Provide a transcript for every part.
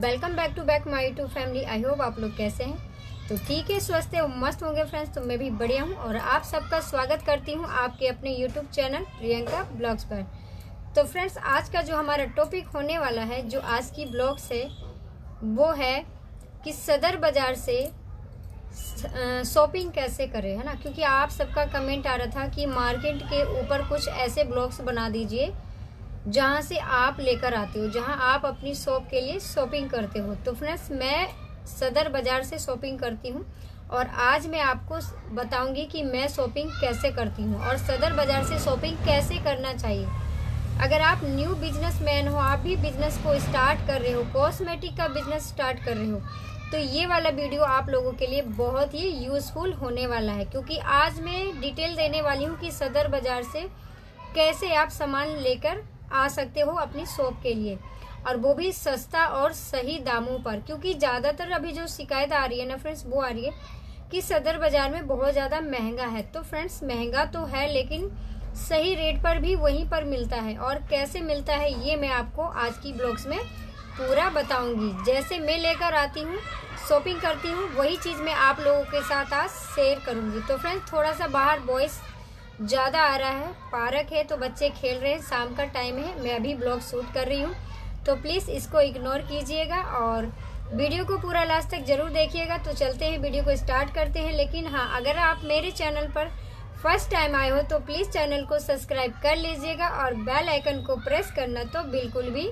Welcome back to back my YouTube family. I hope आप लोग कैसे हैं। तो ठीक है, स्वस्थ है, मस्त होंगे फ्रेंड्स। तो मैं भी बढ़िया हूँ और आप सबका स्वागत करती हूँ आपके अपने यूट्यूब चैनल प्रियंका ब्लॉग्स पर। तो फ्रेंड्स, आज का जो हमारा टॉपिक होने वाला है, जो आज की ब्लॉग्स है, वो है कि सदर बाज़ार से शॉपिंग कैसे करें, है ना। क्योंकि आप सबका कमेंट आ रहा था कि मार्केट के ऊपर कुछ ऐसे ब्लॉग्स बना दीजिए जहाँ से आप लेकर आते हो, जहाँ आप अपनी शॉप के लिए शॉपिंग करते हो। तो फ्रेंड्स, मैं सदर बाज़ार से शॉपिंग करती हूँ और आज मैं आपको बताऊंगी कि मैं शॉपिंग कैसे करती हूँ और सदर बाज़ार से शॉपिंग कैसे करना चाहिए। अगर आप न्यू बिजनेसमैन हो, आप भी बिजनेस को स्टार्ट कर रहे हो, कॉस्मेटिक का बिजनेस स्टार्ट कर रहे हो, तो ये वाला वीडियो आप लोगों के लिए बहुत ही यूज़फुल होने वाला है। क्योंकि आज मैं डिटेल देने वाली हूँ कि सदर बाज़ार से कैसे आप सामान लेकर आ सकते हो अपनी शॉप के लिए, और वो भी सस्ता और सही दामों पर। क्योंकि ज़्यादातर अभी जो शिकायत आ रही है ना फ्रेंड्स, वो आ रही है कि सदर बाज़ार में बहुत ज़्यादा महंगा है। तो फ्रेंड्स, महंगा तो है, लेकिन सही रेट पर भी वहीं पर मिलता है। और कैसे मिलता है ये मैं आपको आज की ब्लॉग्स में पूरा बताऊंगी। जैसे मैं लेकर आती हूँ, शॉपिंग करती हूँ, वही चीज़ मैं आप लोगों के साथ आज शेयर करूँगी। तो फ्रेंड्स, थोड़ा सा बाहर वॉइस ज़्यादा आ रहा है, पार्क है तो बच्चे खेल रहे हैं, शाम का टाइम है, मैं अभी ब्लॉग शूट कर रही हूँ, तो प्लीज़ इसको इग्नोर कीजिएगा और वीडियो को पूरा लास्ट तक ज़रूर देखिएगा। तो चलते हैं, वीडियो को स्टार्ट करते हैं। लेकिन हाँ, अगर आप मेरे चैनल पर फर्स्ट टाइम आए हो तो प्लीज़ चैनल को सब्सक्राइब कर लीजिएगा और बेल आइकन को प्रेस करना तो बिल्कुल भी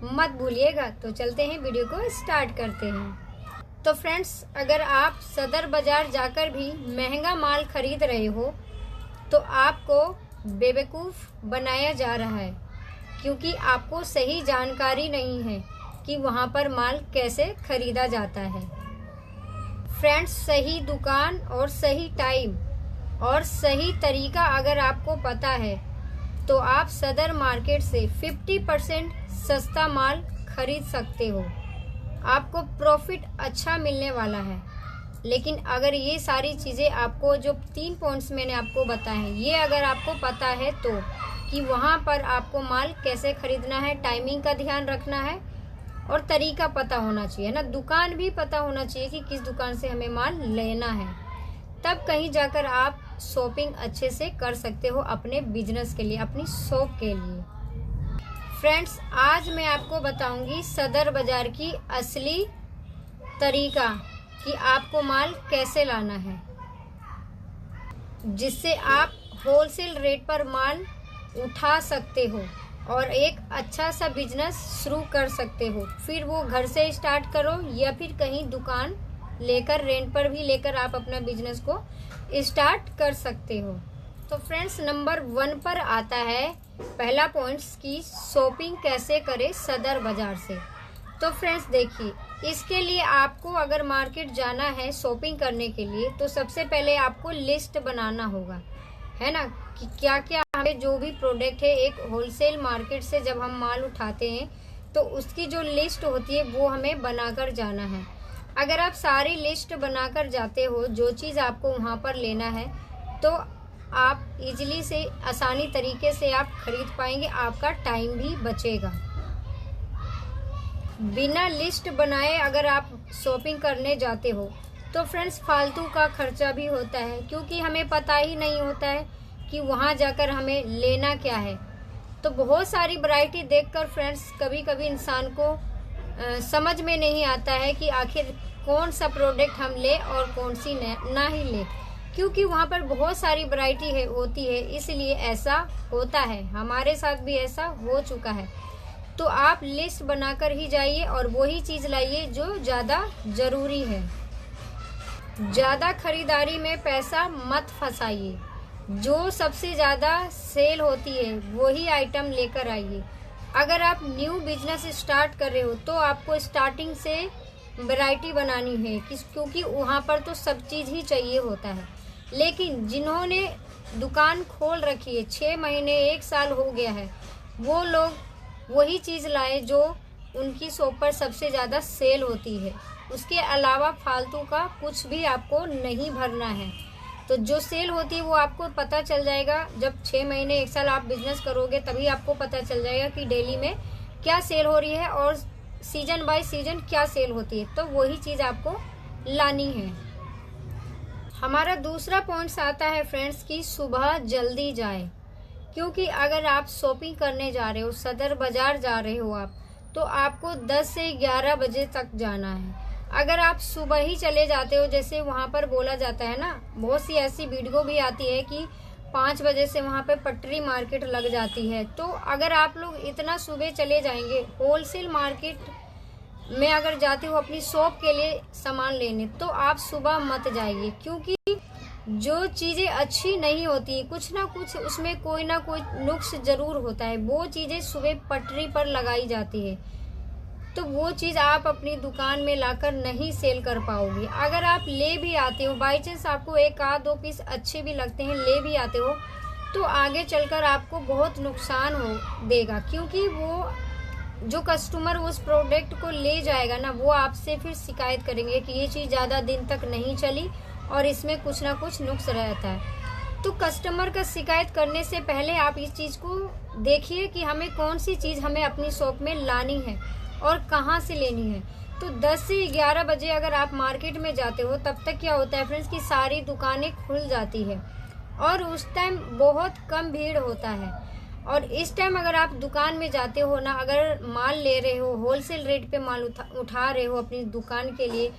मत भूलिएगा। तो चलते हैं, वीडियो को स्टार्ट करते हैं। तो फ्रेंड्स, अगर आप सदर बाज़ार जाकर भी महंगा माल खरीद रहे हो तो आपको बेवकूफ़ बनाया जा रहा है, क्योंकि आपको सही जानकारी नहीं है कि वहाँ पर माल कैसे खरीदा जाता है। फ्रेंड्स, सही दुकान और सही टाइम और सही तरीका अगर आपको पता है तो आप सदर मार्केट से 50% सस्ता माल खरीद सकते हो। आपको प्रॉफिट अच्छा मिलने वाला है। लेकिन अगर ये सारी चीज़ें आपको, जो 3 पॉइंट्स मैंने आपको बताए हैं, ये अगर आपको पता है तो कि वहाँ पर आपको माल कैसे खरीदना है, टाइमिंग का ध्यान रखना है और तरीका पता होना चाहिए ना, दुकान भी पता होना चाहिए कि किस दुकान से हमें माल लेना है, तब कहीं जाकर आप शॉपिंग अच्छे से कर सकते हो अपने बिजनेस के लिए, अपनी शॉप के लिए। फ्रेंड्स, आज मैं आपको बताऊंगी सदर बाज़ार की असली तरीका कि आपको माल कैसे लाना है, जिससे आप होलसेल रेट पर माल उठा सकते हो और एक अच्छा सा बिजनेस शुरू कर सकते हो। फिर वो घर से स्टार्ट करो या फिर कहीं दुकान लेकर, रेंट पर भी लेकर आप अपना बिजनेस को स्टार्ट कर सकते हो। तो फ्रेंड्स, नंबर 1 पर आता है पहला पॉइंट्स की शॉपिंग कैसे करें सदर बाज़ार से। तो फ्रेंड्स देखिए, इसके लिए आपको अगर मार्केट जाना है शॉपिंग करने के लिए, तो सबसे पहले आपको लिस्ट बनाना होगा, है ना, कि क्या क्या हमें जो भी प्रोडक्ट है, एक होलसेल मार्केट से जब हम माल उठाते हैं तो उसकी जो लिस्ट होती है वो हमें बनाकर जाना है। अगर आप सारी लिस्ट बनाकर जाते हो, जो चीज़ आपको वहाँ पर लेना है, तो आप इजीली से, आसानी तरीके से आप खरीद पाएंगे, आपका टाइम भी बचेगा। बिना लिस्ट बनाए अगर आप शॉपिंग करने जाते हो तो फ्रेंड्स फालतू का खर्चा भी होता है, क्योंकि हमें पता ही नहीं होता है कि वहाँ जाकर हमें लेना क्या है। तो बहुत सारी वैरायटी देखकर फ्रेंड्स कभी कभी इंसान को समझ में नहीं आता है कि आखिर कौन सा प्रोडक्ट हम ले और कौन सी ना ही ले, क्योंकि वहाँ पर बहुत सारी वैरायटी होती है, इसलिए ऐसा होता है। हमारे साथ भी ऐसा हो चुका है। तो आप लिस्ट बनाकर ही जाइए और वही चीज़ लाइए जो ज़्यादा ज़रूरी है। ज़्यादा खरीदारी में पैसा मत फंसाइए। जो सबसे ज़्यादा सेल होती है वही आइटम लेकर आइए। अगर आप न्यू बिजनेस स्टार्ट कर रहे हो तो आपको स्टार्टिंग से वैरायटी बनानी है, क्योंकि वहाँ पर तो सब चीज़ ही चाहिए होता है। लेकिन जिन्होंने दुकान खोल रखी है, 6 महीने 1 साल हो गया है, वो लोग वही चीज़ लाए जो उनकी शॉप पर सबसे ज़्यादा सेल होती है। उसके अलावा फालतू का कुछ भी आपको नहीं भरना है। तो जो सेल होती है वो आपको पता चल जाएगा, जब 6 महीने 1 साल आप बिजनेस करोगे तभी आपको पता चल जाएगा कि डेली में क्या सेल हो रही है और सीजन बाय सीजन क्या सेल होती है, तो वही चीज़ आपको लानी है। हमारा दूसरा पॉइंट आता है फ्रेंड्स कि सुबह जल्दी जाए, क्योंकि अगर आप शॉपिंग करने जा रहे हो, सदर बाजार जा रहे हो आप, तो आपको 10 से 11 बजे तक जाना है। अगर आप सुबह ही चले जाते हो, जैसे वहाँ पर बोला जाता है ना, बहुत सी ऐसी वीडियो भी आती है कि 5 बजे से वहाँ पे पटरी मार्केट लग जाती है, तो अगर आप लोग इतना सुबह चले जाएंगे होलसेल मार्केट में अगर जाते हो अपनी शॉप के लिए सामान लेने, तो आप सुबह मत जाइए, क्योंकि जो चीज़ें अच्छी नहीं होती, कुछ ना कुछ उसमें कोई ना कोई नुक्स जरूर होता है, वो चीज़ें सुबह पटरी पर लगाई जाती है, तो वो चीज़ आप अपनी दुकान में लाकर नहीं सेल कर पाओगे। अगर आप ले भी आते हो, बाई चांस आपको एक आध दो पीस अच्छे भी लगते हैं, ले भी आते हो, तो आगे चलकर आपको बहुत नुकसान हो देगा, क्योंकि वो जो कस्टमर उस प्रोडक्ट को ले जाएगा ना, वो आपसे फिर शिकायत करेंगे कि ये चीज़ ज़्यादा दिन तक नहीं चली और इसमें कुछ ना कुछ नुक्स रहता है। तो कस्टमर का शिकायत करने से पहले आप इस चीज़ को देखिए कि हमें कौन सी चीज़ हमें अपनी शॉप में लानी है और कहाँ से लेनी है। तो 10 से 11 बजे अगर आप मार्केट में जाते हो, तब तक क्या होता है फ्रेंड्स कि सारी दुकानें खुल जाती है और उस टाइम बहुत कम भीड़ होता है। और इस टाइम अगर आप दुकान में जाते हो ना, अगर माल ले रहे हो, होलसेल रेट पे माल उठा रहे हो अपनी दुकान के लिए,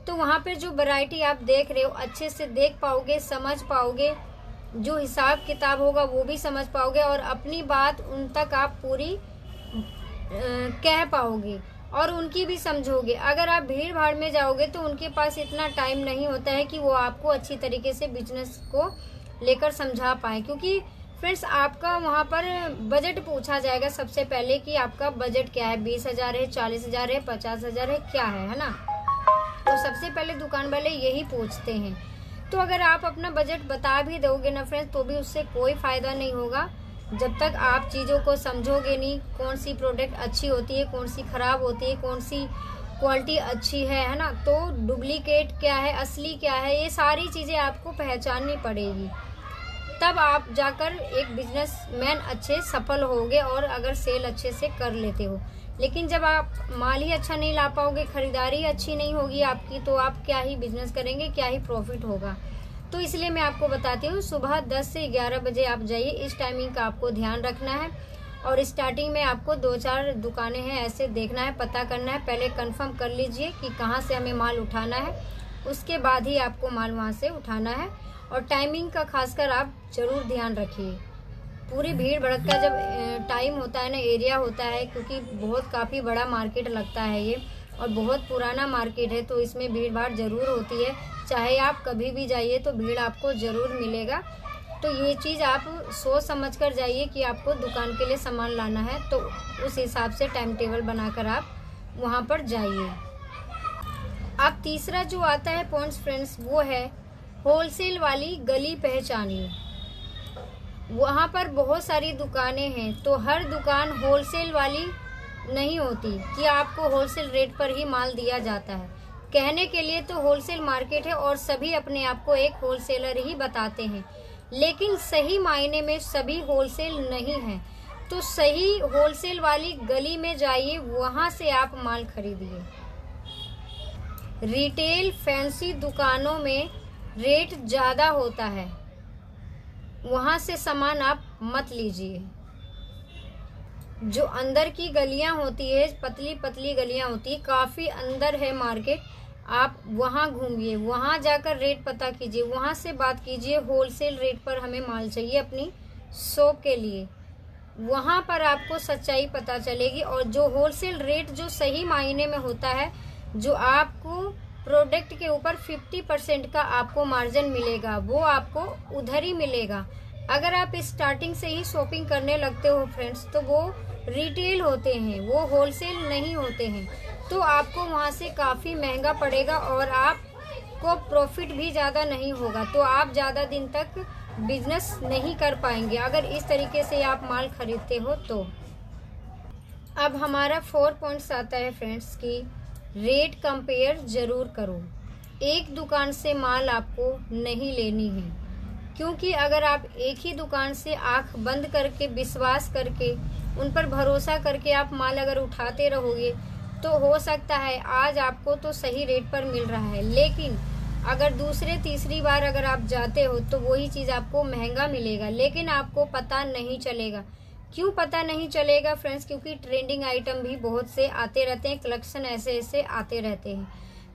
तो वहाँ पे जो वैरायटी आप देख रहे हो अच्छे से देख पाओगे, समझ पाओगे, जो हिसाब किताब होगा वो भी समझ पाओगे और अपनी बात उन तक आप पूरी कह पाओगे और उनकी भी समझोगे। अगर आप भीड़ भाड़ में जाओगे तो उनके पास इतना टाइम नहीं होता है कि वो आपको अच्छी तरीके से बिजनेस को लेकर समझा पाए, क्योंकि फ्रेंड्स आपका वहाँ पर बजट पूछा जाएगा सबसे पहले कि आपका बजट क्या है, 20,000 है, 40,000 है, 50,000 है, क्या है ना। तो सबसे पहले दुकान वाले यही पूछते हैं। तो अगर आप अपना बजट बता भी दोगे ना फ्रेंड्स, तो भी उससे कोई फायदा नहीं होगा जब तक आप चीज़ों को समझोगे नहीं, कौन सी प्रोडक्ट अच्छी होती है, कौन सी खराब होती है, कौन सी क्वालिटी अच्छी है ना, तो डुप्लीकेट क्या है, असली क्या है, ये सारी चीज़ें आपको पहचाननी पड़ेगी, तब आप जाकर एक बिजनेसमैन अच्छे सफल होगे और अगर सेल अच्छे से कर लेते हो। लेकिन जब आप माल ही अच्छा नहीं ला पाओगे, खरीदारी अच्छी नहीं होगी आपकी, तो आप क्या ही बिजनेस करेंगे, क्या ही प्रॉफिट होगा। तो इसलिए मैं आपको बताती हूँ सुबह 10 से 11 बजे आप जाइए, इस टाइमिंग का आपको ध्यान रखना है। और स्टार्टिंग में आपको 2-4 दुकानें हैं ऐसे देखना है, पता करना है, पहले कंफर्म कर लीजिए कि कहाँ से हमें माल उठाना है, उसके बाद ही आपको माल वहाँ से उठाना है। और टाइमिंग का खासकर आप जरूर ध्यान रखिए। पूरी भीड़ भड़का जब टाइम होता है ना, एरिया होता है, क्योंकि बहुत काफ़ी बड़ा मार्केट लगता है ये और बहुत पुराना मार्केट है, तो इसमें भीड़ भाड़ ज़रूर होती है। चाहे आप कभी भी जाइए तो भीड़ आपको ज़रूर मिलेगा। तो ये चीज़ आप सोच समझ कर जाइए कि आपको दुकान के लिए सामान लाना है, तो उस हिसाब से टाइम टेबल बनाकर आप वहाँ पर जाइए। अब तीसरा जो आता है पॉइंट्स फ्रेंड्स, वो है होलसेल वाली गली पहचानिए। वहाँ पर बहुत सारी दुकानें हैं, तो हर दुकान होलसेल वाली नहीं होती कि आपको होलसेल रेट पर ही माल दिया जाता है। कहने के लिए तो होलसेल मार्केट है और सभी अपने आप को एक होलसेलर ही बताते हैं, लेकिन सही मायने में सभी होलसेल नहीं है। तो सही होलसेल वाली गली में जाइए, वहाँ से आप माल खरीदिए। रिटेल फैंसी दुकानों में रेट ज़्यादा होता है, वहाँ से सामान आप मत लीजिए। जो अंदर की गलियाँ होती है, पतली पतली गलियाँ होती है, काफ़ी अंदर है मार्केट, आप वहाँ घूमिए, वहाँ जाकर रेट पता कीजिए, वहाँ से बात कीजिए होलसेल रेट पर हमें माल चाहिए अपनी शॉप के लिए। वहाँ पर आपको सच्चाई पता चलेगी और जो होलसेल रेट जो सही मायने में होता है, जो आपको प्रोडक्ट के ऊपर 50% का आपको मार्जिन मिलेगा, वो आपको उधर ही मिलेगा। अगर आप स्टार्टिंग से ही शॉपिंग करने लगते हो फ्रेंड्स, तो वो रिटेल होते हैं, वो होलसेल नहीं होते हैं, तो आपको वहाँ से काफ़ी महंगा पड़ेगा और आपको प्रॉफिट भी ज़्यादा नहीं होगा, तो आप ज़्यादा दिन तक बिजनेस नहीं कर पाएंगे अगर इस तरीके से आप माल खरीदते हो तो। अब हमारा 4 पॉइंट्स आता है फ्रेंड्स कि रेट कंपेयर ज़रूर करो। एक दुकान से माल आपको नहीं लेनी है, क्योंकि अगर आप एक ही दुकान से आंख बंद करके विश्वास करके उन पर भरोसा करके आप माल अगर उठाते रहोगे, तो हो सकता है आज आपको तो सही रेट पर मिल रहा है, लेकिन अगर दूसरे तीसरी बार अगर आप जाते हो तो वही चीज़ आपको महंगा मिलेगा, लेकिन आपको पता नहीं चलेगा। क्यों पता नहीं चलेगा फ्रेंड्स? क्योंकि ट्रेंडिंग आइटम भी बहुत से आते रहते हैं, कलेक्शन ऐसे ऐसे आते रहते हैं,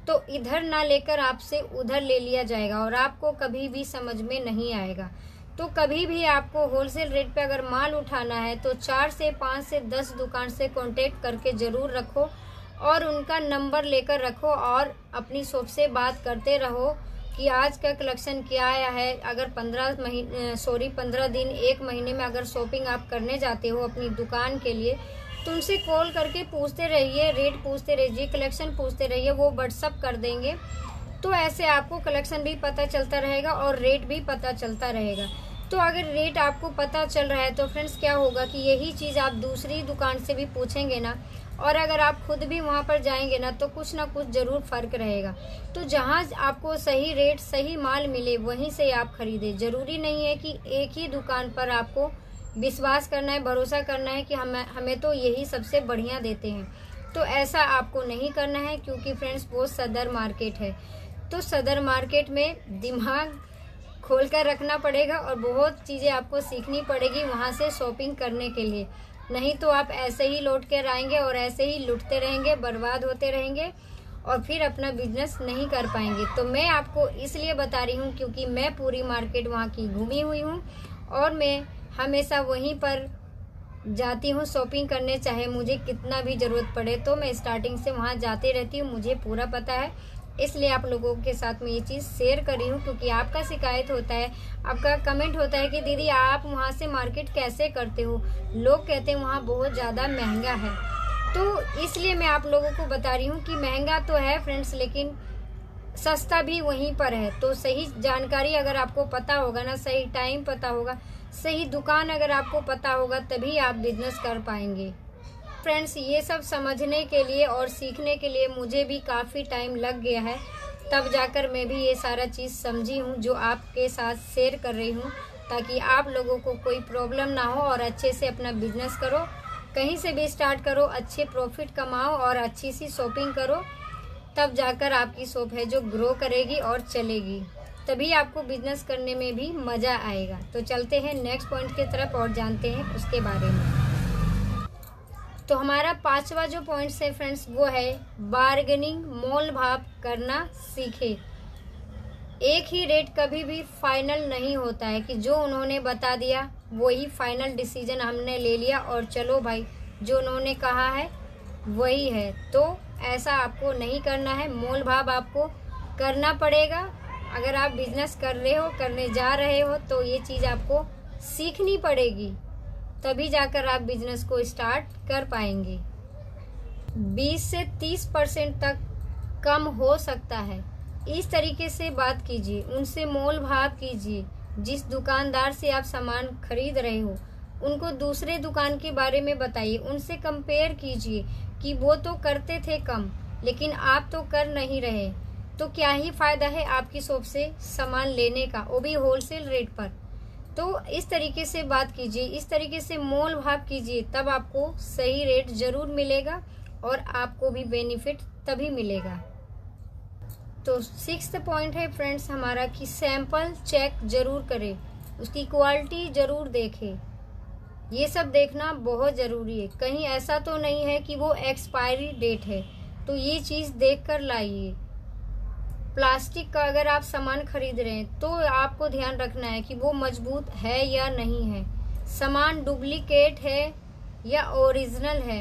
तो इधर ना लेकर आपसे उधर ले लिया जाएगा और आपको कभी भी समझ में नहीं आएगा। तो कभी भी आपको होलसेल रेट पे अगर माल उठाना है तो 4 से 5 से 10 दुकान से कांटेक्ट करके ज़रूर रखो और उनका नंबर लेकर रखो और अपनी शॉप से बात करते रहो कि आज का कलेक्शन क्या आया है। अगर 15 दिन 1 महीने में अगर शॉपिंग आप करने जाते हो अपनी दुकान के लिए तो उनसे कॉल करके पूछते रहिए, रेट पूछते रहिए, कलेक्शन पूछते रहिए, वो व्हाट्सअप कर देंगे। तो ऐसे आपको कलेक्शन भी पता चलता रहेगा और रेट भी पता चलता रहेगा। तो अगर रेट आपको पता चल रहा है तो फ्रेंड्स क्या होगा कि यही चीज़ आप दूसरी दुकान से भी पूछेंगे ना, और अगर आप खुद भी वहाँ पर जाएंगे ना तो कुछ ना कुछ ज़रूर फ़र्क रहेगा। तो जहाँ आपको सही रेट सही माल मिले वहीं से आप खरीदें। ज़रूरी नहीं है कि एक ही दुकान पर आपको विश्वास करना है, भरोसा करना है कि हमें तो यही सबसे बढ़िया देते हैं। तो ऐसा आपको नहीं करना है, क्योंकि फ्रेंड्स वो सदर मार्केट है। तो सदर मार्केट में दिमाग खोल कर रखना पड़ेगा और बहुत चीज़ें आपको सीखनी पड़ेगी वहाँ से शॉपिंग करने के लिए। नहीं तो आप ऐसे ही लौट कर आएंगे और ऐसे ही लुटते रहेंगे, बर्बाद होते रहेंगे और फिर अपना बिजनेस नहीं कर पाएंगे। तो मैं आपको इसलिए बता रही हूँ क्योंकि मैं पूरी मार्केट वहाँ की घूमी हुई हूँ और मैं हमेशा वहीं पर जाती हूँ शॉपिंग करने, चाहे मुझे कितना भी ज़रूरत पड़े। तो मैं स्टार्टिंग से वहाँ जाती रहती हूँ, मुझे पूरा पता है, इसलिए आप लोगों के साथ में ये चीज़ शेयर कर रही हूँ। क्योंकि आपका शिकायत होता है, आपका कमेंट होता है कि दीदी आप वहाँ से मार्केट कैसे करते हो, लोग कहते हैं वहाँ बहुत ज़्यादा महंगा है। तो इसलिए मैं आप लोगों को बता रही हूँ कि महंगा तो है फ्रेंड्स, लेकिन सस्ता भी वहीं पर है। तो सही जानकारी अगर आपको पता होगा ना, सही टाइम पता होगा, सही दुकान अगर आपको पता होगा, तभी आप बिजनेस कर पाएंगे। फ्रेंड्स ये सब समझने के लिए और सीखने के लिए मुझे भी काफ़ी टाइम लग गया है, तब जाकर मैं भी ये सारा चीज़ समझी हूँ जो आपके साथ शेयर कर रही हूँ, ताकि आप लोगों को कोई प्रॉब्लम ना हो और अच्छे से अपना बिजनेस करो, कहीं से भी स्टार्ट करो, अच्छे प्रॉफिट कमाओ और अच्छी सी शॉपिंग करो, तब जाकर आपकी शॉप है जो ग्रो करेगी और चलेगी, तभी आपको बिजनेस करने में भी मज़ा आएगा। तो चलते हैं नेक्स्ट पॉइंट की तरफ और जानते हैं उसके बारे में। तो हमारा 5वां जो पॉइंट है फ्रेंड्स वो है बार्गेनिंग, मोल भाव करना सीखे। एक ही रेट कभी भी फाइनल नहीं होता है कि जो उन्होंने बता दिया वही फाइनल डिसीजन हमने ले लिया और चलो भाई जो उन्होंने कहा है वही है। तो ऐसा आपको नहीं करना है, मोल भाव आपको करना पड़ेगा। अगर आप बिजनेस कर रहे हो, करने जा रहे हो, तो ये चीज़ आपको सीखनी पड़ेगी, तभी जाकर आप बिजनेस को स्टार्ट कर पाएंगे। 20 से 30% तक कम हो सकता है, इस तरीके से बात कीजिए, उनसे मोल भाव कीजिए। जिस दुकानदार से आप सामान खरीद रहे हो उनको दूसरे दुकान के बारे में बताइए, उनसे कंपेयर कीजिए कि वो तो करते थे कम लेकिन आप तो कर नहीं रहे, तो क्या ही फायदा है आपकी शॉप से सामान लेने का, वो भी होलसेल रेट पर। तो इस तरीके से बात कीजिए, इस तरीके से मोल भाव कीजिए, तब आपको सही रेट जरूर मिलेगा और आपको भी बेनिफिट तभी मिलेगा। तो 6th पॉइंट है फ्रेंड्स हमारा कि सैंपल चेक जरूर करें, उसकी क्वालिटी जरूर देखें। ये सब देखना बहुत ज़रूरी है, कहीं ऐसा तो नहीं है कि वो एक्सपायरी डेट है, तो ये चीज़ देख कर लाइए। प्लास्टिक का अगर आप सामान खरीद रहे हैं तो आपको ध्यान रखना है कि वो मजबूत है या नहीं है, सामान डुप्लीकेट है या ओरिजिनल है,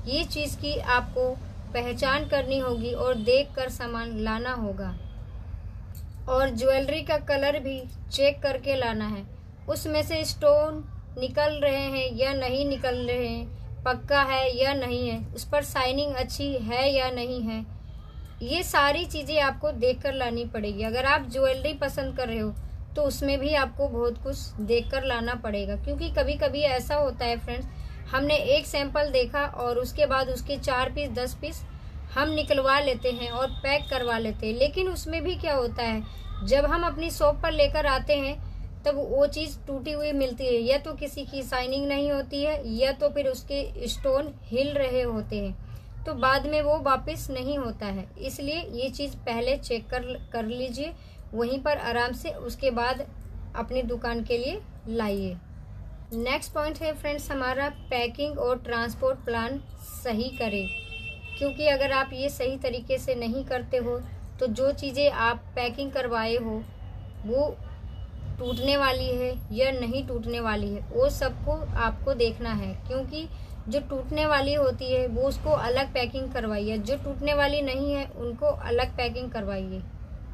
ये चीज़ की आपको पहचान करनी होगी और देखकर सामान लाना होगा। और ज्वेलरी का कलर भी चेक करके लाना है, उसमें से स्टोन निकल रहे हैं या नहीं निकल रहे हैं, पक्का है या नहीं है, उस पर शाइनिंग अच्छी है या नहीं है, ये सारी चीज़ें आपको देखकर लानी पड़ेगी। अगर आप ज्वेलरी पसंद कर रहे हो तो उसमें भी आपको बहुत कुछ देखकर लाना पड़ेगा, क्योंकि कभी कभी ऐसा होता है फ्रेंड्स, हमने एक सैंपल देखा और उसके बाद उसके 4 पीस 10 पीस हम निकलवा लेते हैं और पैक करवा लेते हैं, लेकिन उसमें भी क्या होता है, जब हम अपनी शॉप पर लेकर आते हैं तब वो चीज़ टूटी हुई मिलती है, या तो किसी की शाइनिंग नहीं होती है या तो फिर उसके स्टोन हिल रहे होते हैं। तो बाद में वो वापस नहीं होता है। इसलिए ये चीज़ पहले चेक कर लीजिए, वहीं पर आराम से, उसके बाद अपनी दुकान के लिए लाइए। नेक्स्ट पॉइंट है फ्रेंड्स हमारा, पैकिंग और ट्रांसपोर्ट प्लान सही करें। क्योंकि अगर आप ये सही तरीके से नहीं करते हो तो जो चीज़ें आप पैकिंग करवाए हो वो टूटने वाली है या नहीं टूटने वाली है, वो सबको आपको देखना है। क्योंकि जो टूटने वाली होती है वो उसको अलग पैकिंग करवाइए, जो टूटने वाली नहीं है उनको अलग पैकिंग करवाइए।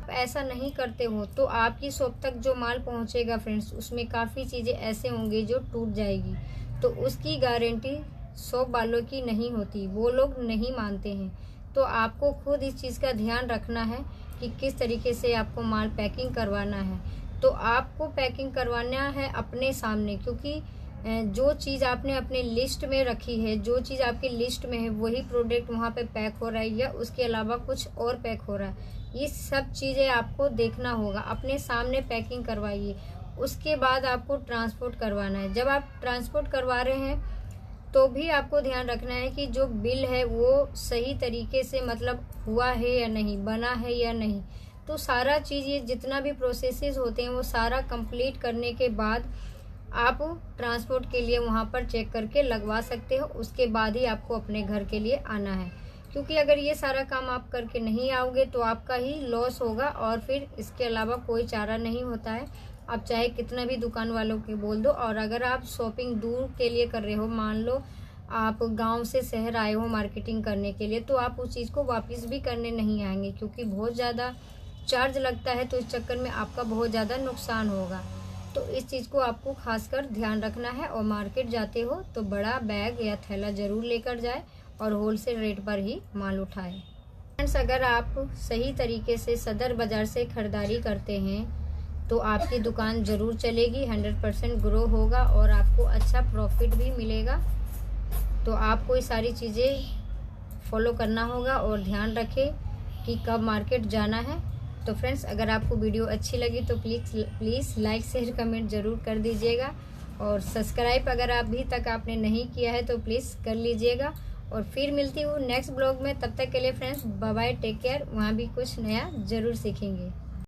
आप ऐसा नहीं करते हो तो आपकी शॉप तक जो माल पहुंचेगा फ्रेंड्स, उसमें काफ़ी चीज़ें ऐसे होंगे जो टूट जाएगी, तो उसकी गारंटी शॉप वालों की नहीं होती, वो लोग नहीं मानते हैं। तो आपको खुद इस चीज़ का ध्यान रखना है कि किस तरीके से आपको माल पैकिंग करवाना है। तो आपको पैकिंग करवाना है अपने सामने, क्योंकि जो चीज़ आपने अपने लिस्ट में रखी है, जो चीज़ आपकी लिस्ट में है, वही प्रोडक्ट वहाँ पे पैक हो रहा है या उसके अलावा कुछ और पैक हो रहा है, ये सब चीज़ें आपको देखना होगा। अपने सामने पैकिंग करवाइए, उसके बाद आपको ट्रांसपोर्ट करवाना है। जब आप ट्रांसपोर्ट करवा रहे हैं तो भी आपको ध्यान रखना है कि जो बिल है वो सही तरीके से मतलब हुआ है या नहीं, बना है या नहीं। तो सारा चीज़, ये जितना भी प्रोसेसेस होते हैं वो सारा कंप्लीट करने के बाद आप ट्रांसपोर्ट के लिए वहाँ पर चेक करके लगवा सकते हो। उसके बाद ही आपको अपने घर के लिए आना है, क्योंकि अगर ये सारा काम आप करके नहीं आओगे तो आपका ही लॉस होगा और फिर इसके अलावा कोई चारा नहीं होता है। आप चाहे कितना भी दुकान वालों के बोल दो, और अगर आप शॉपिंग दूर के लिए कर रहे हो, मान लो आप गांव से शहर आए हो मार्केटिंग करने के लिए, तो आप उस चीज़ को वापस भी करने नहीं आएंगे, क्योंकि बहुत ज़्यादा चार्ज लगता है। तो इस चक्कर में आपका बहुत ज़्यादा नुकसान होगा। तो इस चीज़ को आपको खासकर ध्यान रखना है। और मार्केट जाते हो तो बड़ा बैग या थैला ज़रूर लेकर जाए और होलसेल रेट पर ही माल उठाए। फ्रेंड्स, अगर आप सही तरीके से सदर बाज़ार से ख़रीदारी करते हैं तो आपकी दुकान ज़रूर चलेगी, 100% ग्रो होगा और आपको अच्छा प्रॉफिट भी मिलेगा। तो आपको ये सारी चीज़ें फॉलो करना होगा और ध्यान रखें कि कब मार्केट जाना है। तो फ्रेंड्स, अगर आपको वीडियो अच्छी लगी तो प्लीज़ लाइक शेयर कमेंट ज़रूर कर दीजिएगा, और सब्सक्राइब अगर अभी तक आपने नहीं किया है तो प्लीज़ कर लीजिएगा। और फिर मिलती हूँ नेक्स्ट ब्लॉग में, तब तक के लिए friends bye bye, take care. वहाँ भी कुछ नया ज़रूर सीखेंगे।